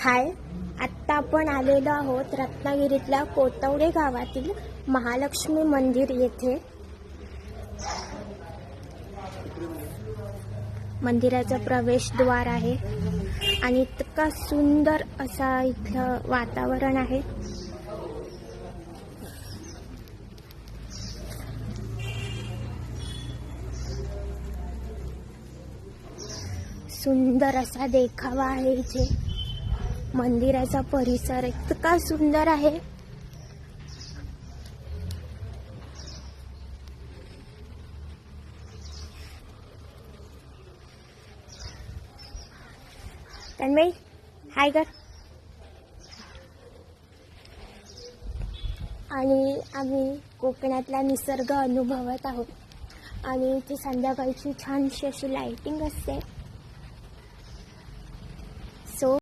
हाय, आत्ता आपण आलेलो आहोत रत्नागिरीतल्या कोतवडे गावातील महालक्ष्मी मंदिर येथे। मंदिराचं प्रवेशद्वार आहे आणि इतका सुंदर असा इथलं वातावरण आहे। सुंदर असा देखावा आहे इथे। मंदिराचा परिसर इतका सुंदर आहे। तन्मय हाय कर। आणि आम्ही कोकणातला निसर्ग अनुभवत आहोत आणि इथे संध्याकाळची छानशी अशी लाइटिंग असते।